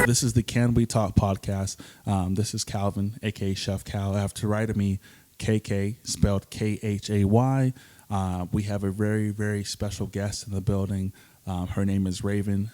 This is the Can We Talk podcast. This is Calvin, aka Chef Cal. I have to write to me, KK, spelled KHAY. We have a very, very special guest in the building. Her name is Raven.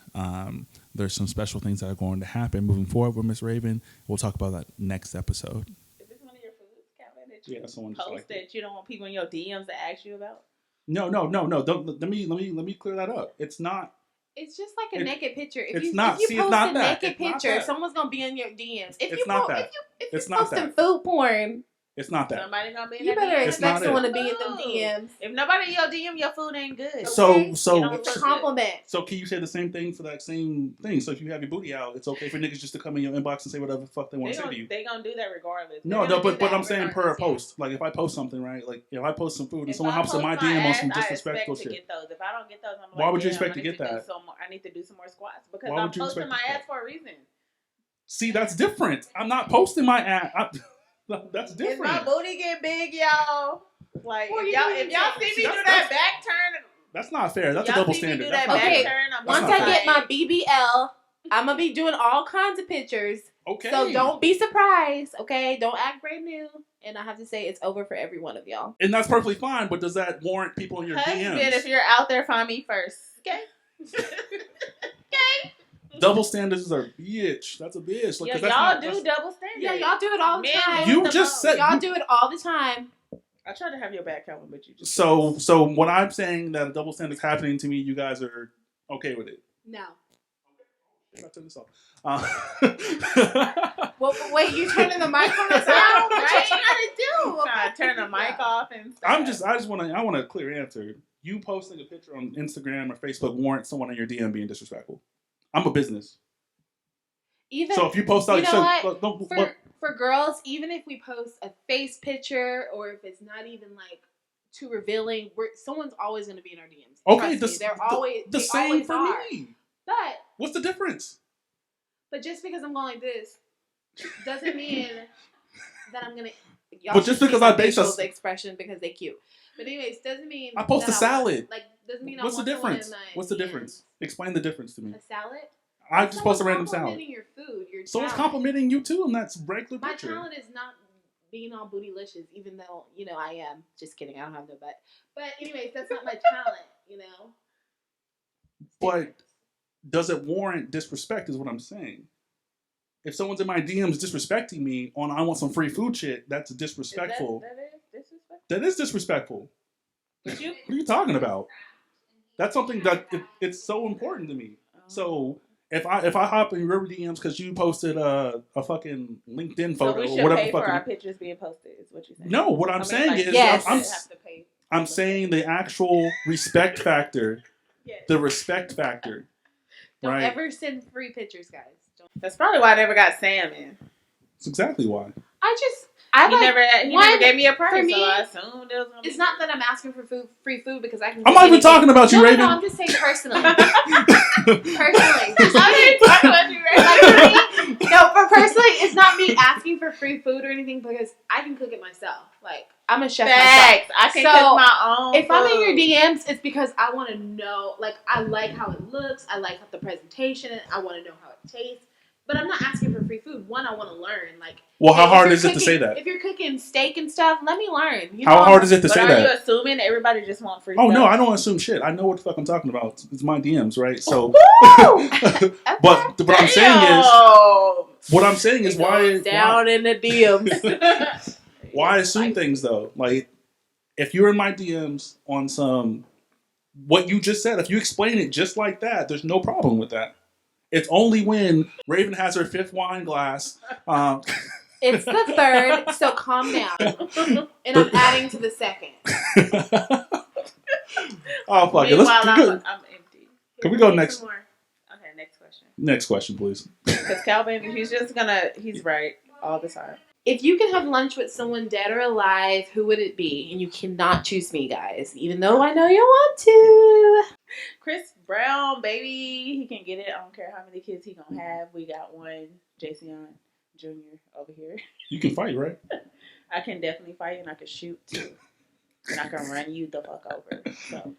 There's some special things that are going to happen moving forward with Miss Raven. We'll talk about that next episode. Is this one of your foods, Calvin, that you someone post that you don't want people in your DMs to ask you about? No. Don't, let me clear that up. It's not. It's just like a naked picture. If it's you, not. If you See, post it's not a that. naked It's picture, not someone's gonna be in your DMs. If it's you not that. If it's you're not posting that. food porn, it's not that. Somebody gonna be in you better DMs. expect someone to be in them DMs. If nobody in your DM, your food ain't good. Okay? So it's a compliment. So can you say the same thing for that same thing? So if you have your booty out, it's okay for niggas just to come in your inbox and say whatever the fuck they want to say to you. They gonna do that regardless. No, but I'm saying per post. Like if I post something, right? Like if I post some food and someone hops in my DM on some disrespectful shit. Get those. If I don't get those, I'm like, why would you expect to get that? I need to do some more squats because I'm posting my ass for a reason. See, that's different. I'm not posting my ass. That's different. If my booty get big, y'all, like if y'all see me do that back turn, that's not fair. That's a double standard. Okay, once I get my BBL, I'm gonna be doing all kinds of pictures. Okay. So don't be surprised. Okay, don't act brand new. And I have to say, it's over for every one of y'all. And that's perfectly fine. But does that warrant people in your DMs? If you're out there, find me first. Okay. Okay. Double standards are bitch. That's a bitch. Like, y'all do double standards. Yeah, y'all do it all the time. You just said y'all do it all the time. I try to have your back covered, but you just so when I'm saying that a double standard's happening to me, you guys are okay with it? No. I turn this off. Well, wait, you turning the mic on us out? What you trying to do? Turn the mic off and stuff. I want a clear answer. You posting a picture on Instagram or Facebook warrants someone in your DM being disrespectful. I'm a business. So if you post out, for girls, even if we post a face picture or if it's not even like too revealing, someone's always going to be in our DMs. Okay, they're always the same for are. me. But what's the difference? But just because I'm going like this doesn't mean that I'm gonna. But just because I base the expression because they cute. But anyways, doesn't mean I post a salad. Doesn't mean what's the difference? What's the difference? Explain the difference to me. A salad. I just post a random salad. Complimenting your food, your someone's complimenting you too, and that's regular My picture. talent is not being all bootylicious, even though I am. Just kidding, I don't have no butt. But anyways, that's not my talent, But does it warrant disrespect? Is what I'm saying. If someone's in my DMs disrespecting me on I want some free food shit, that's disrespectful. That is disrespectful. That is disrespectful. What are you talking about? That's something that it's so important to me. So if I hop in your DMs because you posted a fucking LinkedIn photo we should or whatever, pay for our pictures being posted. Is what you're saying? No, what I'm saying is yes. I'm saying the actual respect factor. Yes. The respect factor. Don't ever send free pictures, guys. That's probably why I never got Sam in. That's exactly why. He never gave me a price, so I assumed it was gonna be. It's not that I'm asking for free food because I can. I'm not even talking about you, Raven. No, I'm just saying personally. I'm talking about you, Raven. No, but personally, it's not me asking for free food or anything because I can cook it myself. Like I'm a chef myself. I can cook my own. If I'm in your DMs, it's because I want to know. Like I like how it looks. I like the presentation. I want to know how it tastes. But I'm not asking for free food. One, I want to learn. Like, well, how hard is it to say that? If you're cooking steak and stuff, let me learn. How hard is it to say that? Are you assuming everybody just wants free stuff? No, I don't assume shit. I know what the fuck I'm talking about. It's my DMs, right? So, but what I'm saying is why down in the DMs. Why assume things though? Like, if you're in my DMs on some what you just said, if you explain it just like that, there's no problem with that. It's only when Raven has her fifth wine glass. It's the third, so calm down. And I'm adding to the second. Oh, fuck it. I'm empty. Can we go next? Okay, next question. Next question, please. Because Calvin, he's right all the time. If you could have lunch with someone dead or alive, who would it be? And you cannot choose me, guys, even though I know you want to. Chris Brown, baby. He can get it. I don't care how many kids he gonna have. We got one, Jason Jr. over here. You can fight, right? I can definitely fight and I can shoot too. and I can run you the fuck over. So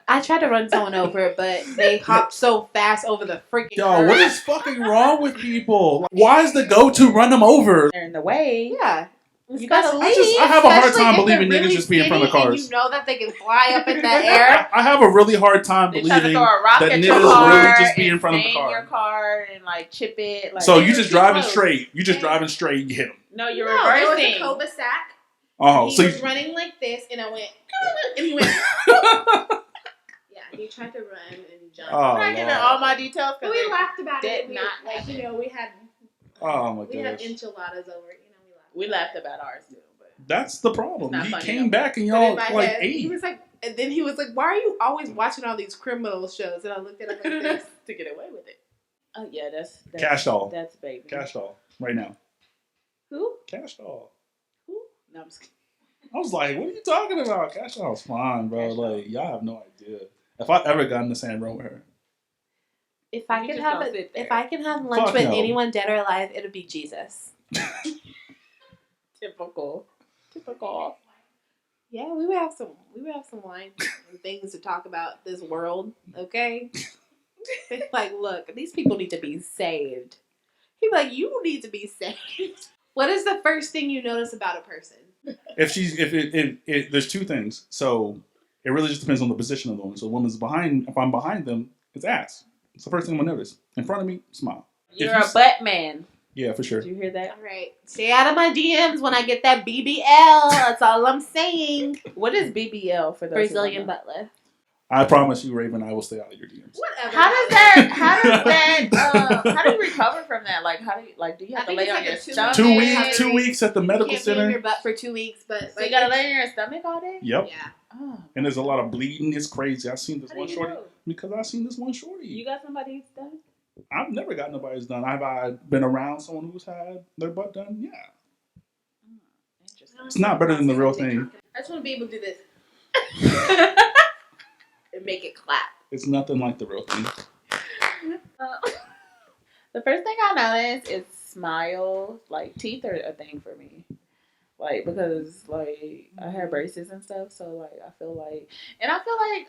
I tried to run someone over, but they hopped so fast over the freaking Yo, what is fucking wrong with people? Why is the go-to run them over? they're in the way. Yeah. You gotta leave. I have a hard Especially time if they're believing niggas really just be in front of skinny and cars. you know that they can fly up in the air. I have a really hard time They try to believing throw a rock that at your niggas car really just be in and front of the bang car. your car and like chip it. Like, So They you were just too driving close. straight. You just driving straight. You hit them. no, you're No, there was a reversing. cul-de-sac. Oh, He so was running like this, and I went, and he went. Yeah, he tried to run and jump. Oh, I'm not giving Lord. all my details But because we laughed about did it. We, not like, you know, we had Oh my we had gosh. enchiladas over. You know, we laughed about ours too. But That's the problem. It's not He funny came no back and But y'all in my like head, he ate. was like, and then he was like, "Why are you always watching all these criminal shows?" And I looked at him like this. to get away with it. Oh yeah, that's Cash doll. That's baby. Cash doll. Right now. Who? Cash doll. Who? No, I'm just kidding. I was like, what are you talking about? Cash doll's fine, bro. Cash doll. Like, y'all have no idea. If I ever got in the same room with her. If I You could just have don't sit there. if I can have lunch Fuck with no. anyone dead or alive, it would be Jesus. Typical. Yeah, we would have some wine and things to talk about this world, okay? Like, look, these people need to be saved. He'd be like, you need to be saved. What is the first thing you notice about a person? If there's two things. So it really just depends on the position of the woman. So the woman's behind, if I'm behind them, it's ass. It's the first thing I'm gonna notice. In front of me, smile. You're If a you- butt man. Yeah, for sure. Did you hear that? All right, stay out of my DMs when I get that BBL. That's all I'm saying. What is BBL for those Brazilian who don't know? butt lift. I promise you, Raven, I will stay out of your DMs. Whatever. How do you recover from that? Like, do you have to I think lay it's on like your a 2 stomach? 2 weeks at the medical You can't be on center. your butt for 2 weeks, but So you gotta lay on your stomach all day? Yep. Yeah. Oh. And there's a lot of bleeding. It's crazy. I seen this How do one you shorty know? because I seen this one shorty. You got somebody who's done? I've never got nobody's done. Have I been around someone who's had their butt done? Yeah. Interesting. It's not better than the real thing. I just want to be able to do this and make it clap. It's nothing like the real thing. The first thing I noticed is smiles. Like, teeth are a thing for me. Like, because, like, I have braces and stuff, so, like, I feel like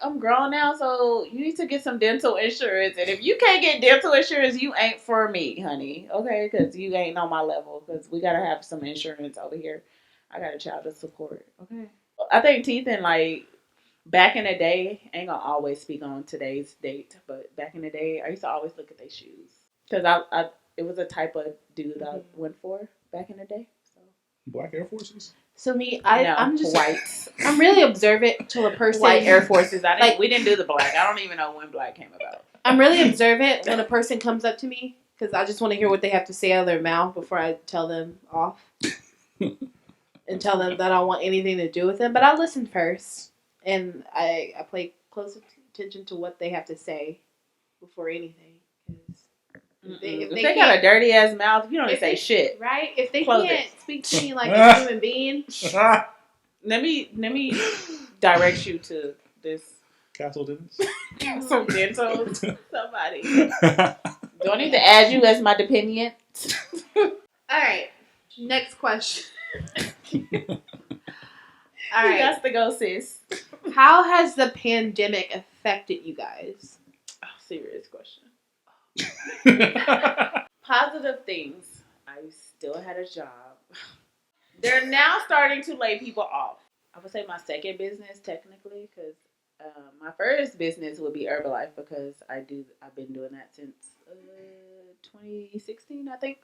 I'm grown now, so you need to get some dental insurance, and if you can't get dental insurance, you ain't for me, honey, okay, because you ain't on my level, because we gotta have some insurance over here. I got a child to support, okay? I think teeth and, like, back in the day, I ain't gonna always speak on today's date, but back in the day, I used to always look at their shoes, because it was a type of dude I went for back in the day, so. Black Air Forces? So me, No, I'm just white. I'm really observant to a person. White Air Forces. Like- We didn't do the black. I don't even know when black came about. I'm really observant when a person comes up to me because I just want to hear what they have to say out of their mouth before I tell them off and tell them that I don't want anything to do with them. But I listen first, and I pay close attention to what they have to say before anything. 'Cause If they they got a can't- dirty ass mouth, you don't even if say they- shit. right? If they Close can't it. speak to me like a human being, Let me direct you to this Castle Dennis? some dental somebody. Do I need to add you as my dependent? all right. Next question. All All right. got to go, sis. How has the pandemic affected you guys? Oh, serious question. Positive things. I still had a job. They're now starting to lay people off. I would say my second business, technically, because my first business would be Herbalife because I've been doing that since 2016, I think.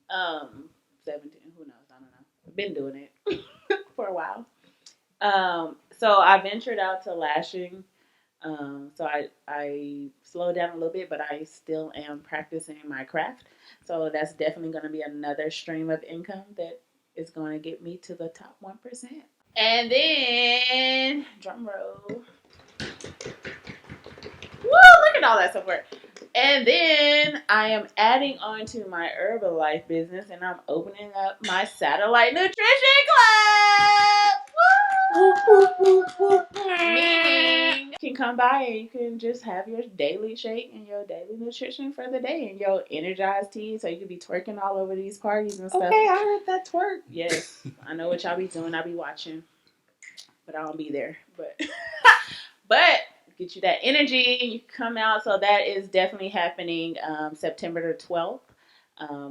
17, who knows? I don't know. I've been doing it for a while. So I ventured out to lashing. So I slowed down a little bit, but I still am practicing my craft. So that's definitely going to be another stream of income that is going to get me to the top 1%. And then, drum roll. Woo, look at all that support. And then I am adding on to my Herbalife business, and I'm opening up my satellite nutrition club. Woo! Meaning you can come by and you can just have your daily shake and your daily nutrition for the day and your energized tea, so you can be twerking all over these parties and stuff. Okay, I heard that twerk. Yes, I know what y'all be doing. I be watching. but I don't be there. But but get you that energy, and you come out. So that is definitely happening September the 12th,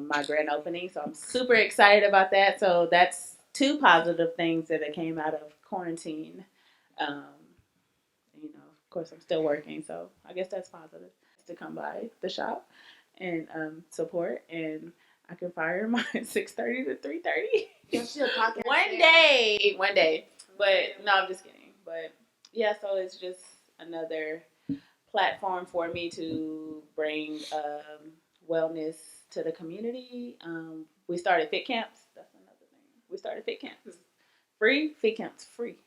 my grand opening. So I'm super excited about that. So that's two positive things that came out of quarantine. Um, of course, I'm still working, so I guess that's positive to come by the shop and support. And I can fire my 6:30 to 3:30. One day. But no, I'm just kidding. But yeah, so it's just another platform for me to bring wellness to the community. We started fit camps. That's another thing. We started fit camps. Free fit camps. Free.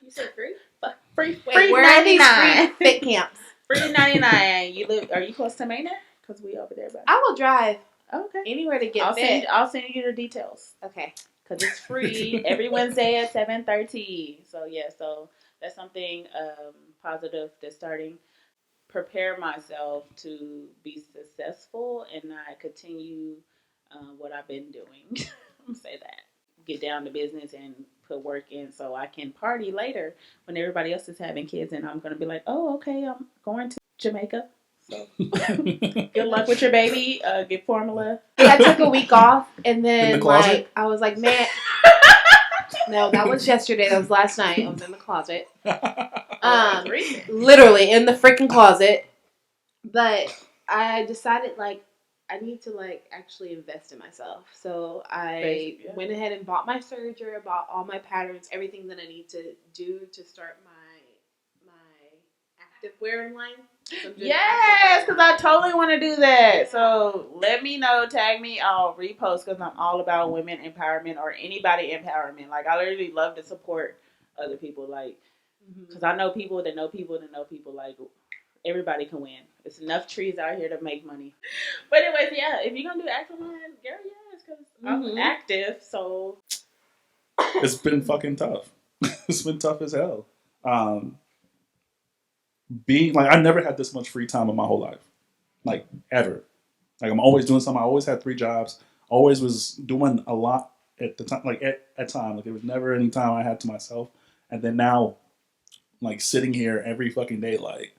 You said free? Free. Wait, Free where are these 99. free fit camps? Free 99. You live? Are you close to Maynard? Because we over there. Buddy. I will drive. Okay. Anywhere to get fit. I'll send you the details. Okay. Because it's free every Wednesday at 7:30. So yeah, so that's something positive that's starting. Prepare myself to be successful and not continue what I've been doing. I'm gonna say that. Get down to business and put work in so I can party later when everybody else is having kids, and I'm gonna be like, oh, okay, I'm going to Jamaica. So good luck with your baby. Get formula. I took a week off, and then In the closet? I was like, man. No, that was yesterday. That was last night. I was in the closet. Literally in the freaking closet. But I decided I need to actually invest in myself. So I went ahead and bought my serger, bought all my patterns, everything that I need to do to start my active wearing line. So yes, because I totally want to do that. So let me know, tag me, I'll repost because I'm all about women empowerment or anybody empowerment. Like I literally love to support other people. Like because I know people that know people that know people. Like everybody can win. There's enough trees out here to make money. But anyways, yeah, if you're gonna do active line, girl, yes, because I'm active. So it's been fucking tough. It's been tough as hell. Being like I never had this much free time in my whole life, like ever. Like I'm always doing something. I always had 3 jobs. Always was doing a lot at the time. Like at time, like there was never any time I had to myself. And then now, like sitting here every fucking day, like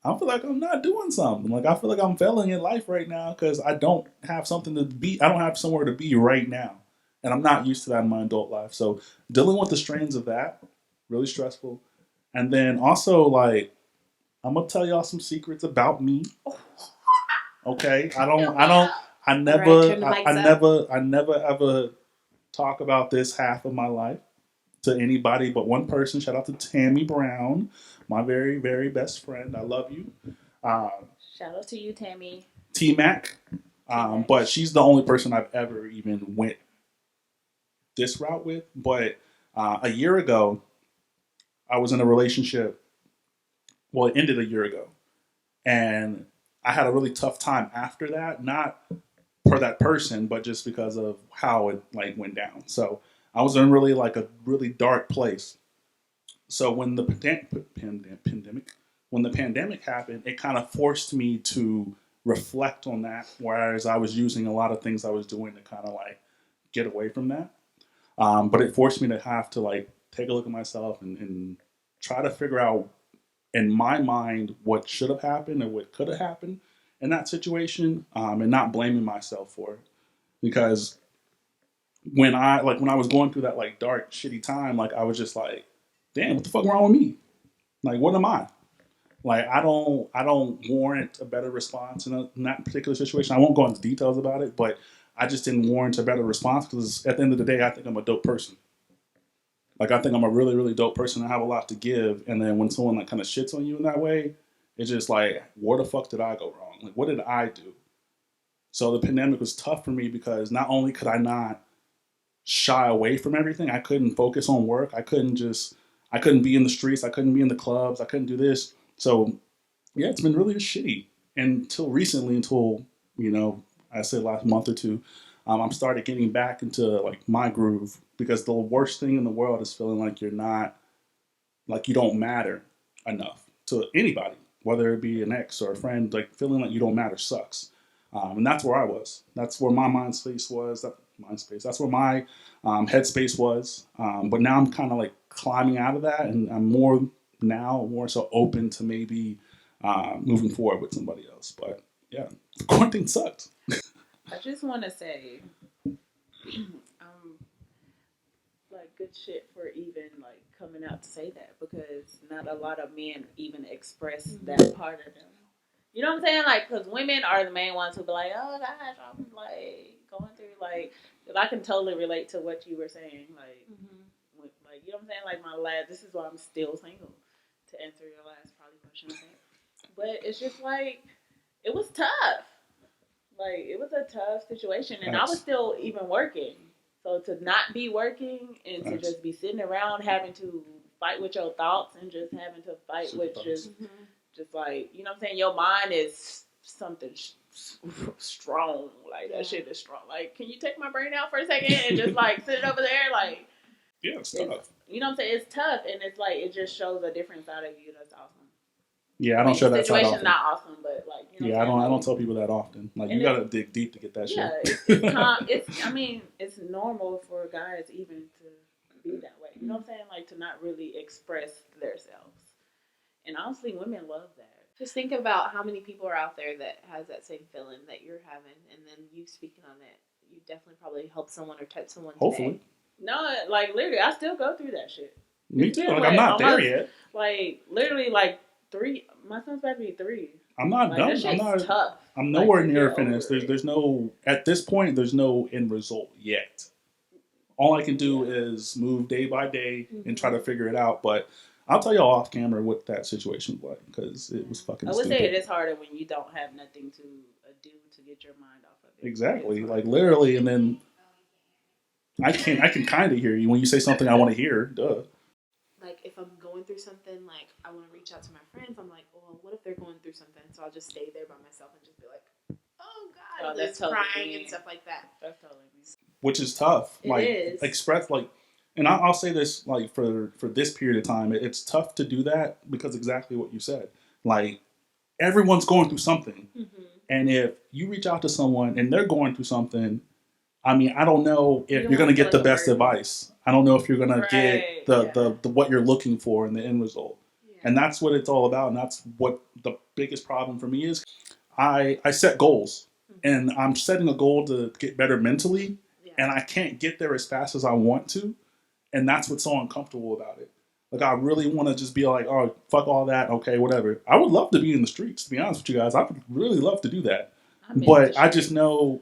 I feel like I'm not doing something. Like I feel like I'm failing in life right now because I don't have something to be. I don't have somewhere to be right now, and I'm not used to that in my adult life. So dealing with the strains of that, really stressful. And then also like I'm gonna tell y'all some secrets about me. Okay, I never ever talk about this half of my life to anybody but one person. Shout out to Tammy Brown, my very, very best friend. I love you. Shout out to you, Tammy. T-Mac. But she's the only person I've ever even went this route with. But a year ago, I was in a relationship. Well, it ended a year ago. And I had a really tough time after that. Not for that person, but just because of how it like went down. So I was in really like a really dark place. So when the pandemic happened, it kind of forced me to reflect on that. Whereas I was using a lot of things I was doing to kind of like get away from that. But it forced me to have to like take a look at myself and try to figure out in my mind what should have happened and what could have happened in that situation, and not blaming myself for it. Because when I was going through that like dark, shitty time, like I was just like, damn, what the fuck wrong with me? Like, what am I? Like, I don't warrant a better response in that particular situation. I won't go into details about it, but I just didn't warrant a better response because at the end of the day, I think I'm a dope person. Like, I think I'm a really, really dope person. I have a lot to give. And then when someone like kind of shits on you in that way, it's just like, where the fuck did I go wrong? Like, what did I do? So the pandemic was tough for me because not only could I not shy away from everything, I couldn't focus on work. I couldn't be in the streets. I couldn't be in the clubs. I couldn't do this. So yeah, it's been really shitty until recently, I said last month or two, I'm started getting back into like my groove because the worst thing in the world is feeling like you're not, like you don't matter enough to anybody, whether it be an ex or a friend. Like feeling like you don't matter sucks, and that's where I was. That's where my mind space was. mind space. That's where my headspace was. But now I'm kind of like climbing out of that, and I'm more so open to maybe moving forward with somebody else. But yeah, quarantine sucked. I just want to say, like good shit for even like coming out to say that because not a lot of men even express that part of them. You know what I'm saying? Like, because women are the main ones who be like, oh gosh, I'm like going through like, 'cause I can totally relate to what you were saying. Like, like you know what I'm saying? Like my last, this is why I'm still single. To answer your last probably question, I think. But it's just like it was tough. Like it was a tough situation, and I was still even working. So to not be working and to just be sitting around having to fight with your thoughts and just having to fight with just like you know what I'm saying. Your mind is something strong. Like that shit is strong. Like, can you take my brain out for a second and just like sit it over there? Like, yeah, it's tough. You know what I'm saying? It's tough, and it's like it just shows a different side of you. That's awesome. Yeah, I don't show that side often. Situation's not awesome, but like you know. Yeah, I don't tell people that often. Like you gotta dig deep to get that shit. Yeah, it's I mean, it's normal for guys even to be that way. You know what I'm saying? Like to not really express themselves. And honestly, women love that. Just think about how many people are out there that has that same feeling that you're having, and then you speaking on it, you definitely probably help someone or touch someone. Hopefully. Today. No, like literally, I still go through that shit. Me too. Like I'm not there yet. Like literally, like 3. My son's about to be 3. I'm not like, done. That shit's I'm not. Tough. I'm nowhere near finished. There's no at this point. There's no end result yet. All I can do is move day by day and try to figure it out. But I'll tell y'all off camera what that situation was like because it was fucking. I would stupid. say it is harder when you don't have nothing to do to get your mind off of it. Exactly, like literally, and then I can kind of hear you when you say something I want to hear. Duh. Like if I'm going through something, like I want to reach out to my friends. I'm like, well, what if they're going through something? So I'll just stay there by myself and just be like, oh God, and that's totally crying me. And stuff like that. That's totally me. Which is tough. It like is. Express like, and I'll say this like for this period of time, it's tough to do that because exactly what you said. Like everyone's going through something, and if you reach out to someone and they're going through something. I mean, I don't know if you're going to get the best advice. I don't know if you're going to get the what you're looking for in the end result. Yeah. And that's what it's all about. And that's what the biggest problem for me is. I set goals. And I'm setting a goal to get better mentally. Yeah. And I can't get there as fast as I want to. And that's what's so uncomfortable about it. Like, I really want to just be like, oh, fuck all that. Okay, whatever. I would love to be in the streets, to be honest with you guys. I would really love to do that. But I just know...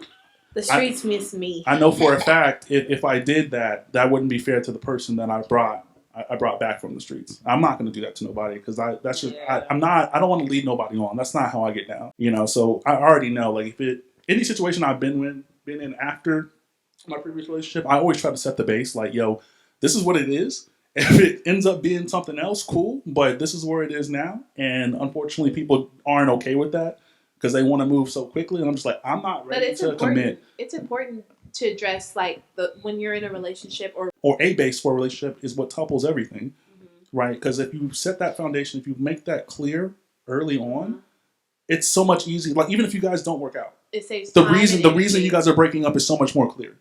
The streets miss me. I know for a fact if I did that, that wouldn't be fair to the person that I brought back from the streets. I'm not going to do that to nobody because that's just I'm not. I don't want to lead nobody on. That's not how I get down. You know. So I already know like if any situation I've been in after my previous relationship, I always try to set the base like, yo, this is what it is. If it ends up being something else, cool. But this is where it is now, and unfortunately, people aren't okay with that. Because they want to move so quickly, and I'm just like, I'm not ready to commit. It's important to address like when you're in a relationship or a base for a relationship is what topples everything, right? Because if you set that foundation, if you make that clear early on, it's so much easier. Like even if you guys don't work out, it saves the reason you guys are breaking up is so much more clear,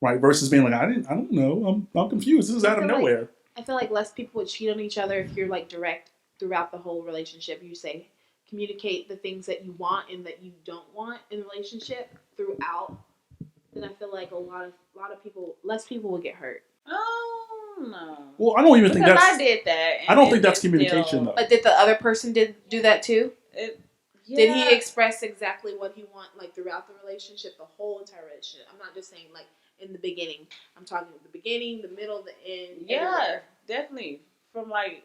right? Versus being like, I don't know, I'm confused. This is out of nowhere. I feel like less people would cheat on each other if you're like direct throughout the whole relationship. You say. Communicate the things that you want and that you don't want in a relationship throughout, then I feel like a lot of people, less people will get hurt. Oh no. Well, I don't even think that's. I did that. I don't think that's communication though. But did the other person do that too? Did he express exactly what he want like throughout the relationship, the whole entire relationship? I'm not just saying like in the beginning. I'm talking the beginning, the middle, the end. Yeah, everywhere. Definitely. From like,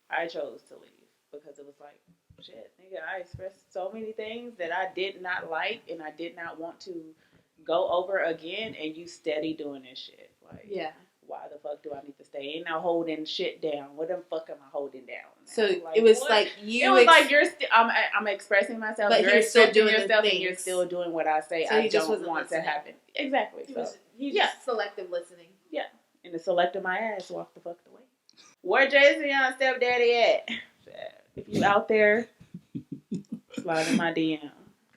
I chose to leave. Because it was like, shit, nigga, I expressed so many things that I did not like and I did not want to go over again, and you steady doing this shit. Like, yeah. Why the fuck do I need to stay? Ain't no holding shit down. What the fuck am I holding down now? So like, it was what? like you. It was like you're still. I'm expressing myself. But you're still doing yourself, the and you're still doing what I say. So I don't want to happen. Exactly. He's just selective listening. Yeah, and the selective my ass walk the fuck away. Where Jay-Z and stepdaddy at? If you out there, slide in my DM.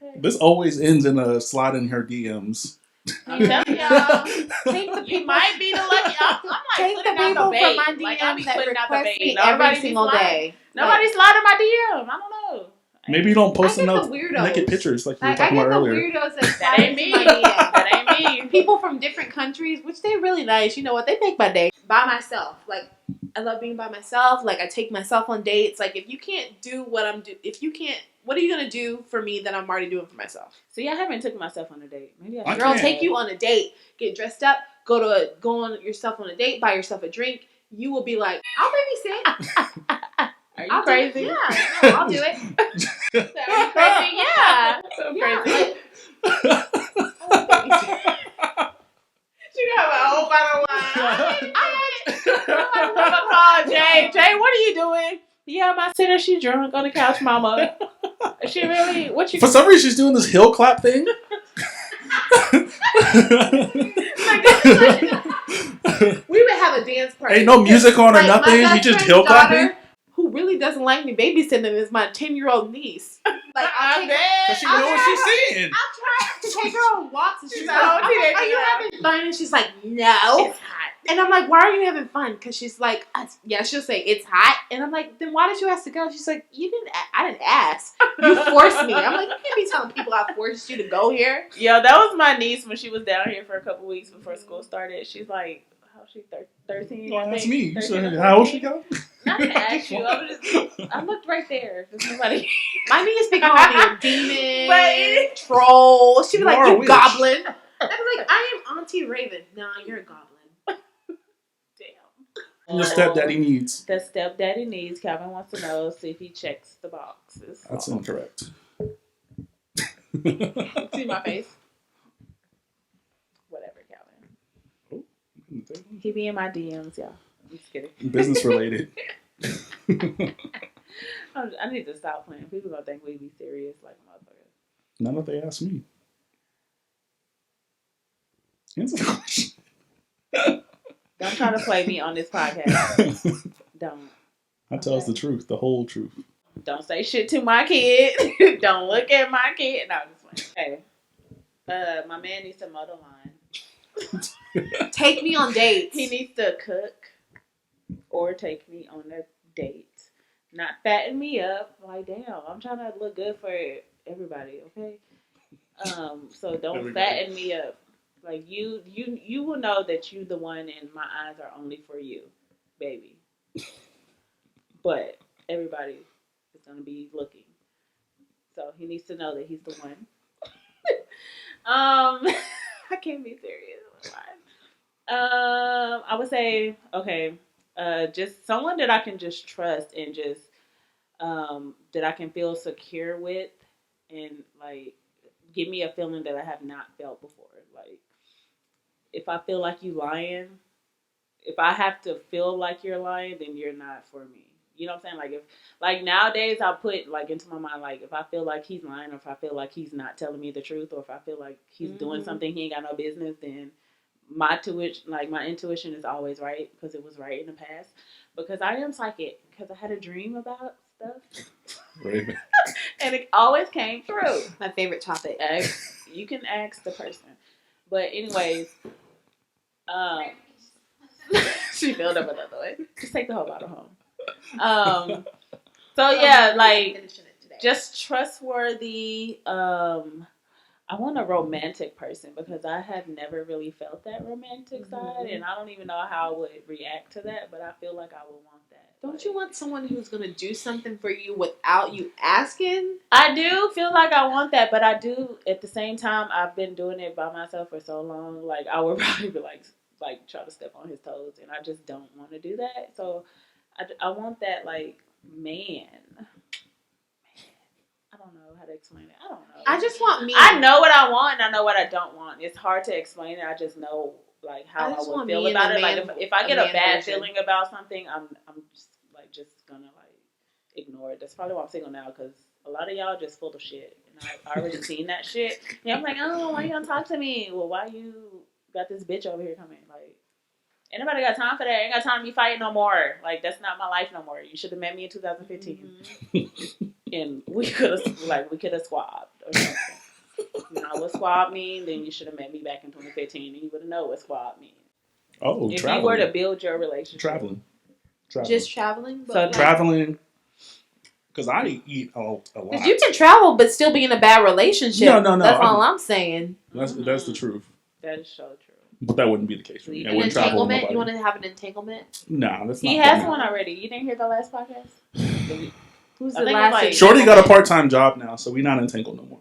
Okay. This always ends in a slide in her DMs. I'm telling y'all, Take the you people. might be the lucky. I'm like Take the putting out people the from bait. my DM Like I be that putting out the request bait. me Nobody every be single sliding. day. Nobody sliding my DM. I don't know. Maybe you don't post I get enough the weirdos. naked pictures like you were I talking get about the earlier. weirdos that That slide ain't into me. my DM. That ain't me. People from different countries, which they really nice. You know what? They make my day. By myself. Like, I love being by myself. Like, I take myself on dates. Like, if you can't do what I'm doing, if you can't, what are you going to do for me that I'm already doing for myself? See, I haven't taken myself on a date. Maybe I should. Girl, take you on a date. Get dressed up. Go on yourself on a date. Buy yourself a drink. You will be like, I'll babysit. Are you crazy? Yeah, no, I'll do it. Are you crazy? Yeah. So Yeah, crazy. like, She got a whole bottle of wine. I'm gonna call Jay. Jay, what are you doing? Yeah, my sister, she drunk on the couch, mama. She really, what you... For some reason, she's doing this hill clap thing. we would have a dance party. Ain't no music on or Like, nothing. my You best just friend's hill clapping. daughter, who really doesn't like me babysitting, is my 10-year-old niece. Like, I'm dead. Cause she knows what she's saying. I'll try to take her on walks, and she's like, a whole I'm like, teenager "Are you now." having fun?" And she's like, "No." It's hot. And I'm like, "Why are you having fun?" Because she's like, "Yeah." She'll say, "It's hot," and I'm like, "Then why did you ask to go?" She's like, I didn't ask. You forced me." I'm like, "You can't be telling people I forced you to go here." Yo, that was my niece when she was down here for a couple weeks before school started. She's like, how she 13? Well, I that's think. me. You 13 or said, how old 14? she go? I didn't ask you. I looked right there. There's somebody. My niece be calling me a demon, But- troll. She'd be You like, are a "You witch." goblin." I'd be like, "I am Auntie Raven." "Nah, you're a goblin." Damn. Your stepdaddy needs. The stepdaddy needs. Calvin wants to know, see if he checks the boxes. That's incorrect. See my face? Whatever, Calvin. He be in my DMs, y'all. I'm just kidding. Business related. I need to stop playing. People gonna think we be serious like motherfuckers. None of they asked me. Answer the question. Don't try to play me on this podcast. Don't. I tell us the truth, the whole truth. Don't say shit to my kid. Don't look at my kid. No, I'm just playing. Okay. My man needs to mow the line. Take me on dates. He needs to cook or take me on a date. Not fatten me up. Like, damn, I'm trying to look good for everybody, okay? So don't fatten me up. Like, you will know that you the one and my eyes are only for you, baby. But everybody is going to be looking. So he needs to know that he's the one. I can't be serious. I would say, okay, just someone that I can just trust and just that I can feel secure with, and like give me a feeling that I have not felt before. Like if I feel like you lying, if I have to feel like you're lying, then you're not for me. You know what I'm saying? Like if like nowadays I put like into my mind, like if I feel like he's lying, or if I feel like he's not telling me the truth, or if I feel like he's doing something he ain't got no business, then my intuition is always right, because it was right in the past. Because I am psychic, because I had a dream about stuff. Raven. And it always came true. My favorite topic. You can ask the person. But anyways, she filled up another way. Just take the whole bottle home. So yeah, like just trustworthy. I want a romantic person, because I have never really felt that romantic side, and I don't even know how I would react to that, but I feel like I would want that. Don't you want someone who's going to do something for you without you asking? I do feel like I want that, but I do, at the same time, I've been doing it by myself for so long, like I would probably be like try to step on his toes, and I just don't want to do that. So I want that, like, man. I don't know how to explain it. I don't know. I just want me. I know what I want, and I know what I don't want. It's hard to explain it. I just know like how I would feel about it. Like if I get a bad feeling about something, I'm just gonna like ignore it. That's probably why I'm single now, because a lot of y'all just full of shit, and I already seen that shit. And I'm like, oh, why you gonna talk to me? Well, why you got this bitch over here coming? Like, ain't nobody got time for that. Ain't got time to be fighting no more. Like, that's not my life no more. You should have met me in 2015. And we could have squabbed or something. you know what squad mean, then you should have met me back in 2015 and you would have known what squad means. Oh, If traveling. you were to build your relationship. Traveling. Just traveling? But So like, traveling. Because I eat a lot. because you can travel but still be in a bad relationship. No. That's all I'm saying. That's the truth. That is so true. But that wouldn't be the case for me. I An wouldn't travel with entanglement? nobody. You want to have an entanglement? Nah, that's not. He has one already. You didn't hear the last podcast? Who's I the think last? like- Shorty got a part-time job now, so we not entangled no more.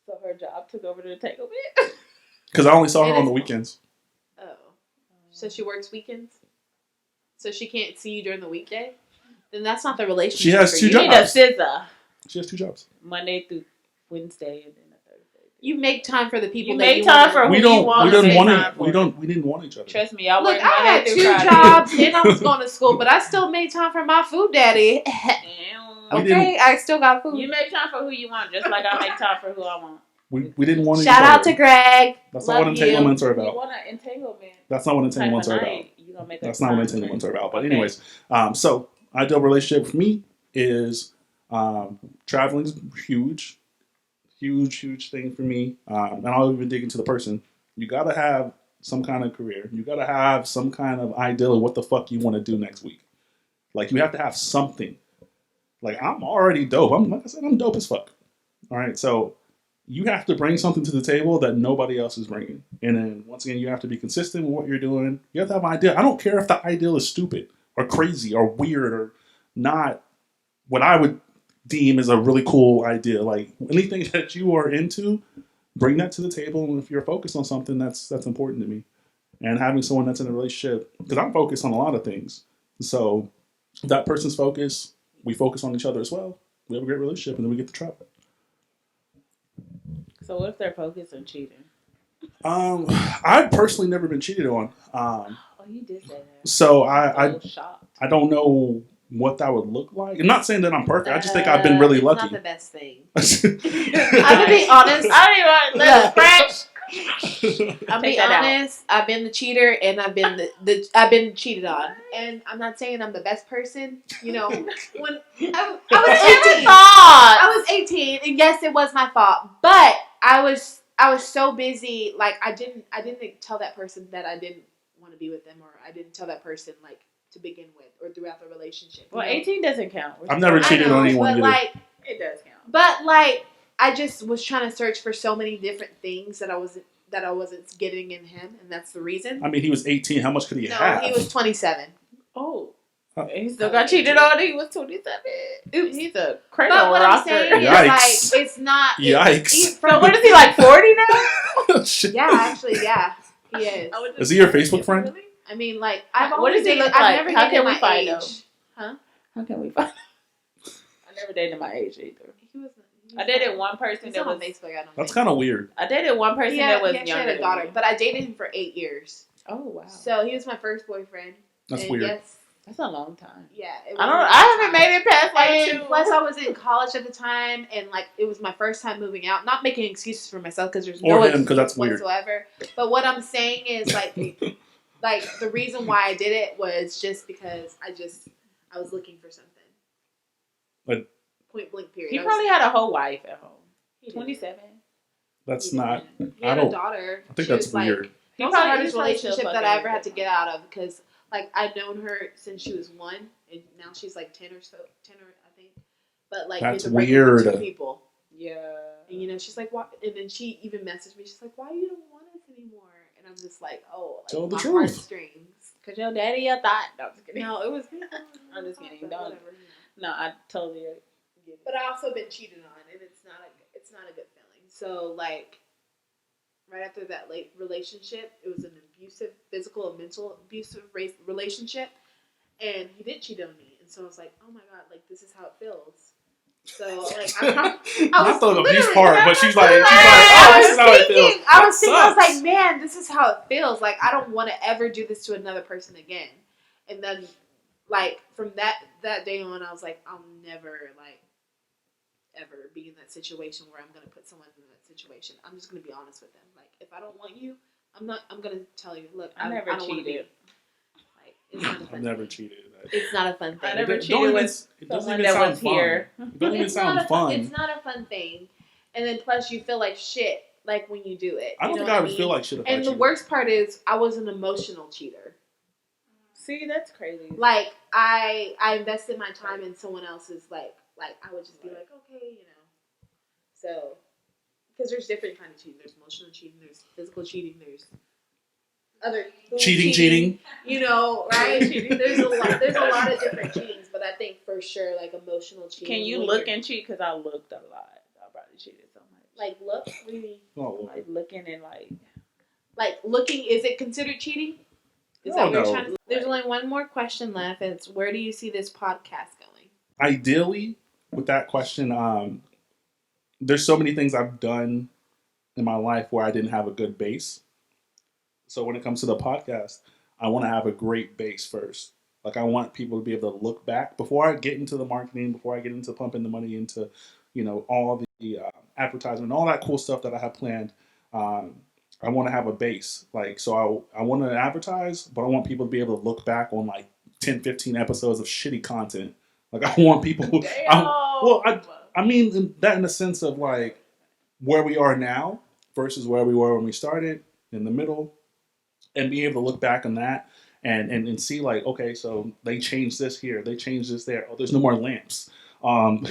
So her job took over the entanglement? Because I only saw her It on is- the weekends. Oh, so she works weekends, so she can't see you during the weekday. Then that's not the relationship. She has for two you. You need a jobs. scissor. She has 2 jobs. Monday through Wednesday and then a Thursday. You make time for the people. You that make you time wanna- for We who don't. you want We to didn't make want time it. for. We didn't want each other. Trust me, I Look, work I had Monday 2 through Friday. jobs and I was going to school, but I still made time for my food daddy. We Okay, I still got food. You make time for who you want, just like I make time for who I want. We didn't want each Shout other. out to Greg. That's Love not what entanglements are You about. want an entanglement. That's not what entanglements type are of about. night, you gonna make That's a not what time entanglements for are it. about. But Okay. anyways, so ideal relationship for me is traveling is huge thing for me. And I'll even dig into the person. You gotta have some kind of career. You gotta have some kind of ideal of what the fuck you want to do next week. Like you have to have something. Like I'm already dope. Like I said, I'm dope as fuck. All right, so you have to bring something to the table that nobody else is bringing. And then once again, you have to be consistent with what you're doing. You have to have an idea. I don't care if the ideal is stupid or crazy or weird or not what I would deem as a really cool idea. Like anything that you are into, bring that to the table. And if you're focused on something, that's important to me. And having someone that's in a relationship, because I'm focused on a lot of things. So if that person's focused, we focus on each other as well. We have a great relationship and then we get to travel. So what if they're focused on cheating? I've personally never been cheated on. Oh, you did say that. So I'm so shocked. I don't know what that would look like. I'm not saying that I'm perfect. I just think I've been really It's lucky. not the best thing. I'm I'm gonna be honest. I don't even want to let scratch. I'll Take be that out. honest. I've been the cheater, and I've been I've been cheated on. And I'm not saying I'm the best person. You know, when I was 18, I was 18, and yes, it was my fault. But I was so busy. Like I didn't tell that person that I didn't want to be with them, or I didn't tell that person like to begin with, or throughout the relationship. Well, you know? 18 doesn't count. I've never cheated I know, on anyone but either. like, It does count. but like, I just was trying to search for so many different things that I wasn't getting in him, and that's the reason. I mean, he was 18. How much could he No, have? he was 27. Oh. Uh, He still got cheated on. He was 27. Oops. He's a cradle But what I'm rocker. saying is, Yikes. like, it's not. Yikes. So what is he, like 40 now? Shit. Yeah, actually, yeah, he is. I would just- Is he your Facebook friend? Really? I mean, like, I've What always does he dated. look I've like? never How dated can we my find age. him? How can we find I never dated my age either. He was. I dated one person He's that not was. on Facebook. I don't. That's think. kind of weird. I dated one person that was he actually younger had a than daughter, me. but I dated him for 8 years. Oh wow, So he was my first boyfriend. That's and weird. Yes, that's a long time. yeah. It was I a don't. long I haven't time. made it past like And 2. plus, I was in college at the time, and like it was my first time moving out. Not making excuses for myself because there's Or no him, 'cause excuse that's weird. whatsoever. But what I'm saying is like, like the reason why I did it was just because I was looking for something. But- Point blank period. He I probably had a whole wife at home. He did. 27. That's He not. did. He I had a don't. daughter. I think She that's was, like, weird. He That was the probably- hardest he's probably still relationship that fucking I ever had to with get out of because like I've known her since she was 1 and now she's like 10 or so, 10 or I think. But like That's you had to break it with weird. 2 people. Yeah. And you know, she's like, "Why?" And then she even messaged me. She's like, "Why you don't want us anymore?" And I'm just like, "Oh, like Tell the my truth. heartstrings." Cause your daddy a thought. No, I'm just kidding. No, it was. I'm just kidding. But Don't. whatever, you know. No, I totally get it. But I also been cheated on, and it's not a good feeling. So like, right after that late relationship, it was an abusive, physical and mental abusive relationship, and he did cheat on me, and so I was like, oh my god, like this is how it feels. So like, Not the abuse literally- part, but she's like, I oh, was this is how it feels. thinking, I was That sucks. like, man, this is how it feels. Like, I don't want to ever do this to another person again. And then, like, from that day on, I was like, I'll never, like, ever be in that situation where I'm going to put someone in that situation. I'm just going to be honest with them. Like, if I don't want you, I'm going to tell you, look, I never don't wanna be. cheated. Like, it's not a I've fun never thing. cheated. It's not a fun thing. I never It cheated don't even- with it doesn't someone even that sound was fun. here. It doesn't even It's sound not fun. It's not a fun thing. and then plus you feel like shit like when you do it. I don't think I would feel like shit if I And the cheated. worst part is I was an emotional cheater. See, that's crazy. Like I invested my time in someone else's like I would just be like, okay, you know. So because there's different kind of cheating. There's emotional cheating. There's physical cheating. There's other cheating. You know, right? There's a lot of different cheatings, but I think for sure like emotional cheating. Can you look and cheat? Because I looked a lot. I probably cheated so much. Like look, what do you mean? Oh, like looking and like looking. Is it considered cheating? Is that what you're trying to? There's only one more question left. And it's where do you see this podcast going? Ideally, with that question, there's so many things I've done in my life where I didn't have a good base. So when it comes to the podcast, I want to have a great base first. Like I want people to be able to look back before I get into the marketing, before I get into pumping the money into, all the advertisement, all that cool stuff that I have planned. I want to have a base. Like, so I want to advertise, but I want people to be able to look back on like 10, 15 episodes of shitty content. Like I want people, I mean that in the sense of like where we are now versus where we were when we started in the middle, and be able to look back on that and see like, okay, so they changed this here, they changed this there. Oh, there's no more lamps.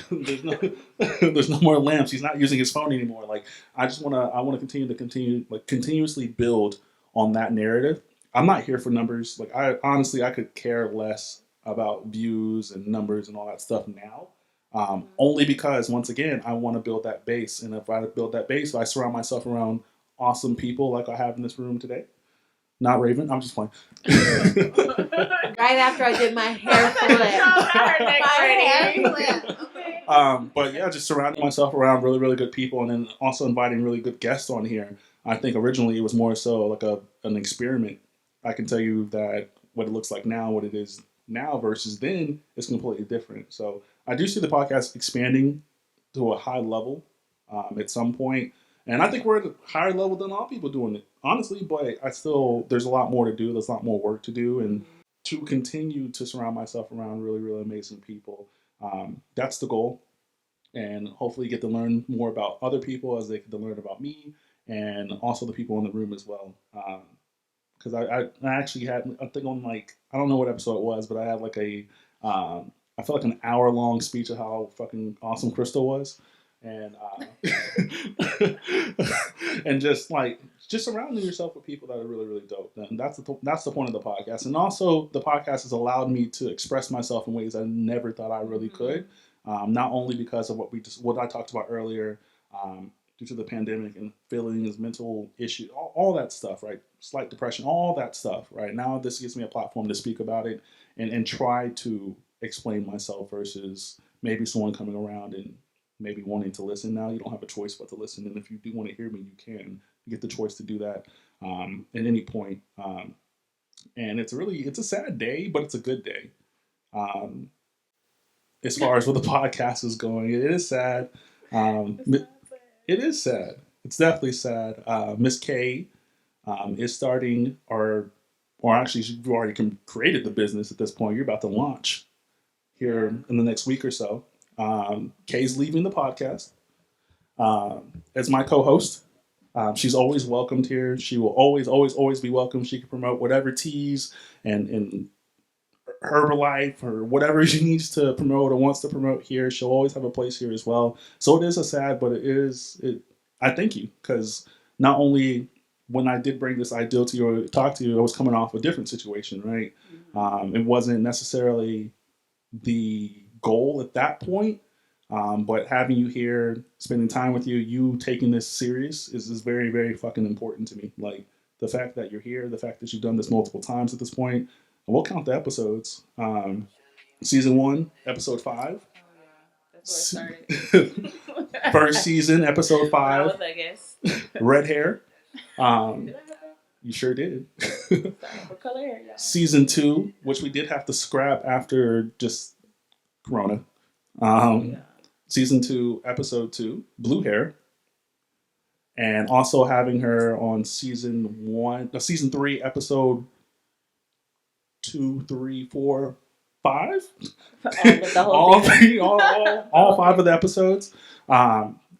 There's no more lamps. He's not using his phone anymore. Like I want to continue like continuously build on that narrative. I'm not here for numbers. Like I could care less about views and numbers and all that stuff now. Only because once again I want to build that base, and if I build that base, if I surround myself around awesome people like I have in this room today. Not Raven. I'm just playing. Right after I did my hair flip. Okay. But yeah, just surrounding myself around really, really good people, and then also inviting really good guests on here. I think originally it was more so like an experiment. I can tell you that what it looks like now, what it is now versus then, is completely different. So I do see the podcast expanding to a high level at some point. And I think we're at a higher level than a lot of people doing it, honestly. But there's a lot more to do. There's a lot more work to do, and to continue to surround myself around really, really amazing people. That's the goal, and hopefully get to learn more about other people as they get to learn about me, and also the people in the room as well. Because I actually had, I think on like, I don't know what episode it was, but I had like I felt like an hour-long speech of how fucking awesome Crystal was. And and just surrounding yourself with people that are really, really dope. And that's the point of the podcast. And also the podcast has allowed me to express myself in ways I never thought I really could. Not only because of what I talked about earlier, due to the pandemic and feelings, mental issues, all that stuff, right? Slight depression, all that stuff, right? Now this gives me a platform to speak about it and try to explain myself versus maybe someone coming around and maybe wanting to listen. Now you don't have a choice but to listen, and if you do want to hear me, you can. You get the choice to do that at any point. And it's a sad day, but it's a good day. As far as where the podcast is going, it is sad. It is sad. It's definitely sad. Miss K is starting, or actually, you've already created the business at this point. You're about to launch here in the next week or so. Kay's leaving the podcast as my co-host. She's always welcomed here. She will always, always, always be welcome. She can promote whatever teas and Herbalife or whatever she needs to promote or wants to promote here. She'll always have a place here as well. So it is a sad, but I thank you, because not only when I did bring this ideal to you or talk to you, I was coming off a different situation, right? It wasn't necessarily the goal at that point, but having you here, spending time with you taking this serious is very, very fucking important to me. Like the fact that you're here, the fact that you've done this multiple times at this point, and we'll count the episodes. Season 1, episode 5. Oh yeah, that's where it started. First season, episode 5. I was, I guess. Red hair. Did I have that? You sure did. What color hair, y'all? Season 2, which we did have to scrap after just Corona. Season 2, episode 2, blue hair. And also having her on season 3, episode 2, 3, 4, 5. All 5 of the episodes.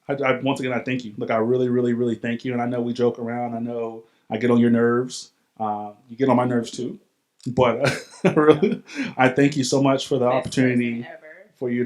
Once again, I thank you. Like, I really, really, really thank you. And I know we joke around. I know I get on your nerves. You get on my nerves too. But really, I thank you so much for the Best opportunity person ever. for you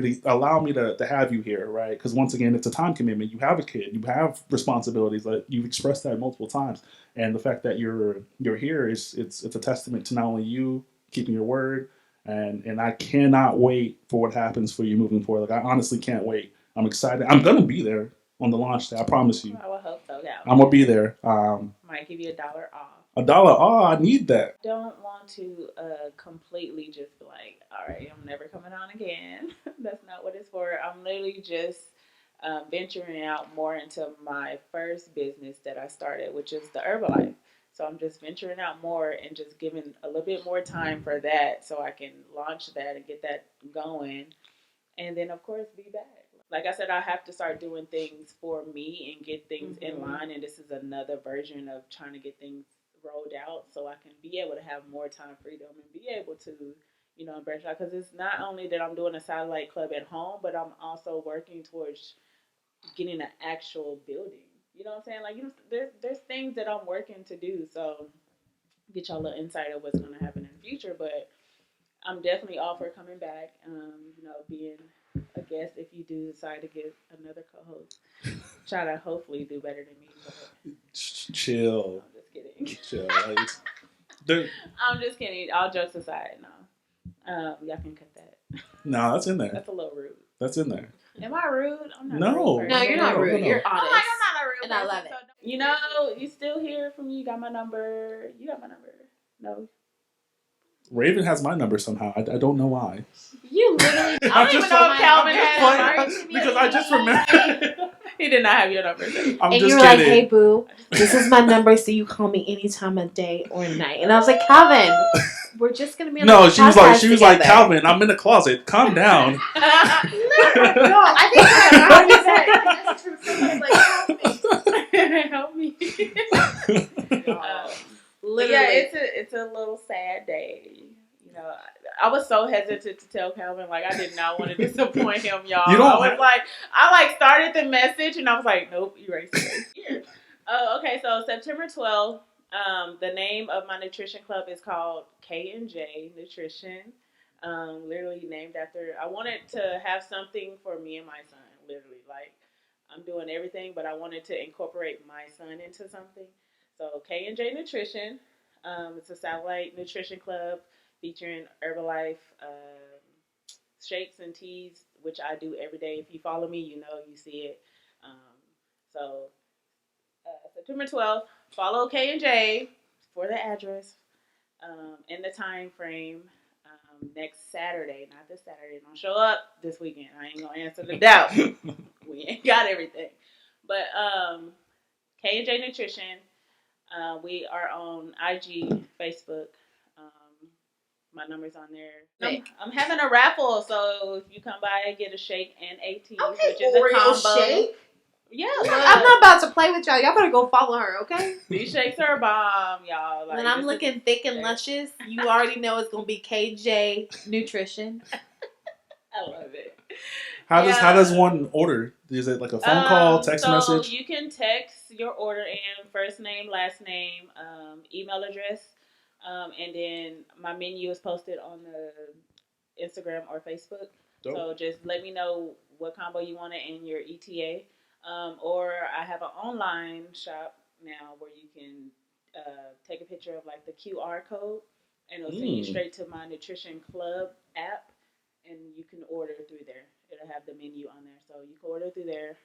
to allow me to have you here, right? Because once again, it's a time commitment. You have a kid, you have responsibilities. Like, you've expressed that multiple times, and the fact that you're here is it's a testament to not only you keeping your word, and I cannot wait for what happens for you moving forward. Like, I honestly can't wait. I'm excited. I'm gonna be there on the launch day. I promise you. I would hope so. Yeah. I'm gonna be there. Might give you $1 off. $1. Oh, I need that. Don't want to completely just be like, all right, I'm never coming on again. That's not what it's for. I'm literally just venturing out more into my first business that I started, which is the Herbalife. So I'm just venturing out more and just giving a little bit more time for that so I can launch that and get that going. And then, of course, be back. Like I said, I have to start doing things for me and get things in line. And this is another version of trying to get things rolled out so I can be able to have more time freedom and be able to, branch out. Because it's not only that I'm doing a satellite club at home, but I'm also working towards getting an actual building. You know what I'm saying? Like, there's things that I'm working to do. So get y'all a little insight of what's going to happen in the future. But I'm definitely all for coming back. Being a guest if you do decide to get another co-host. Try to hopefully do better than me. But Chill. I'm just kidding. Chill. I'm just kidding. All jokes aside, no. Y'all can cut that. No, that's in there. That's a little rude. That's in there. Am I rude? I'm not No. rude. No, you're not rude. No. You're honest. I'm not a rude and I person, love it. So you still hear from me. You got my number. You got my number. No. Raven has my number somehow. I don't know why. You literally. I don't even know if Calvin had it. because I just remember. He did not have your number. I'm and just you were kidding. like, "Hey, boo, this is my number, so you call me any time of day or night." And I was like, "Calvin, we're just gonna be on No, a she was like, Calvin, I'm in the closet. Calm down. No, I think that's what you said. Somebody's like, help me. Literally, yeah, it's a little sad day. I was so hesitant to tell Calvin, like, I did not want to disappoint him, y'all. I started the message and I was like, nope, erase it. Okay, so September 12th, the name of my nutrition club is called K&J Nutrition. Literally named after, I wanted to have something for me and my son, literally. Like, I'm doing everything, but I wanted to incorporate my son into something. So K&J Nutrition, it's a satellite nutrition club featuring Herbalife shakes and teas, which I do every day. If you follow me, you see it. So September 12th, follow K&J for the address and the time frame. Next Saturday, not this Saturday. Don't show up this weekend. I ain't gonna answer the doubt. We ain't got everything. But K&J Nutrition, we are on IG, Facebook. My number's on there. I'm having a raffle, so if you come by, get a shake and a tea, which is a combo. Shake? Yeah, I'm not about to play with y'all. Y'all better go follow her, okay? These shakes are bomb, y'all. When I'm looking thick and luscious, you already know it's gonna be KJ Nutrition. I love it. How does one order? Is it like a phone call, text message? So you can text your order in, first name, last name, email address, and then my menu is posted on the Instagram or Facebook. Dope. So just let me know what combo you want and your ETA. Or I have an online shop now where you can take a picture of like the QR code and it'll send you straight to my Nutrition Club app and you can order through there. It'll have the menu on there. So you can order through there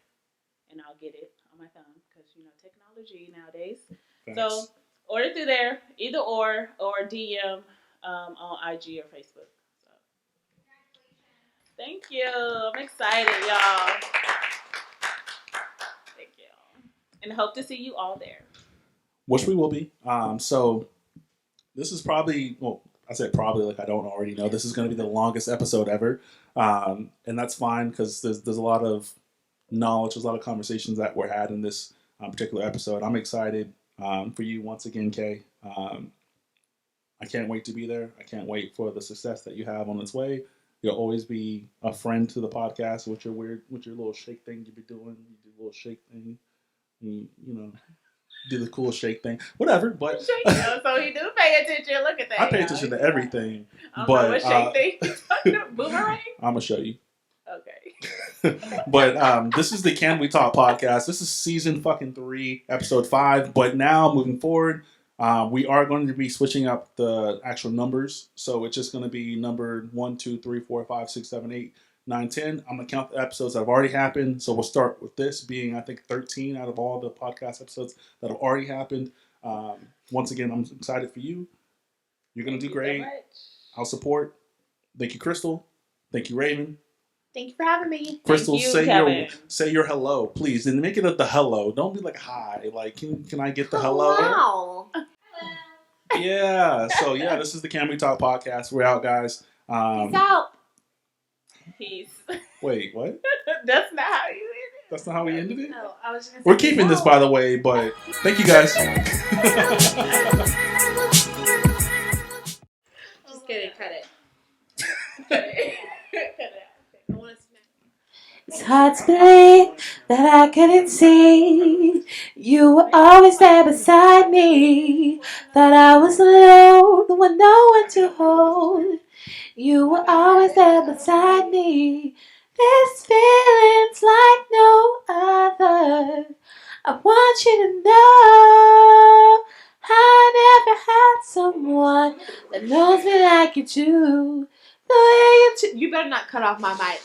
and I'll get it on my phone because, technology nowadays. Thanks. So order through there, either or DM on IG or Facebook. So thank you. I'm excited, y'all. And hope to see you all there. Which we will be. So this is probably, I said probably like I don't already know. This is going to be the longest episode ever. And that's fine because there's a lot of knowledge, there's a lot of conversations that were had in this particular episode. I'm excited for you once again, Kay. I can't wait to be there. I can't wait for the success that you have on its way. You'll always be a friend to the podcast with your little shake thing you be doing. You do a little shake thing. You know, do the cool shake thing, whatever. But so he do pay attention. Look at that. I pay attention to everything. I don't but know what shake thing you talking about. Boomerang. I'm gonna show you. Okay. But this is the Can We Talk podcast. This is season fucking 3, episode 5. But now moving forward, we are going to be switching up the actual numbers. So it's just going to be numbered 1, 2, 3, 4, 5, 6, 7, 8, 9, 10. I'm going to count the episodes that have already happened. So we'll start with this being, I think, 13 out of all the podcast episodes that have already happened. Once again, I'm excited for you. You're going to do great. So I'll support. Thank you, Crystal. Thank you, Raven. Thank you for having me. Crystal, you, Kevin. say your hello, please, and make it the hello. Don't be like hi. Like, can I get the hello? Wow. Yeah. So yeah, this is the Can We Talk podcast. We're out, guys. Peace out. Peace. Wait, what? That's not how you ended it. That's not how we ended it. No, I was just gonna We're say keeping no. this, by the way. But thank you, guys. Just kidding. Cut it. Cut it. I want to smack. It's hard to believe that I couldn't see. You were always there beside me. Thought I was alone with no one to hold. You were always there beside me. This feeling's like no other. I want you to know I never had someone that knows me like you do. The way you better not cut off my mic.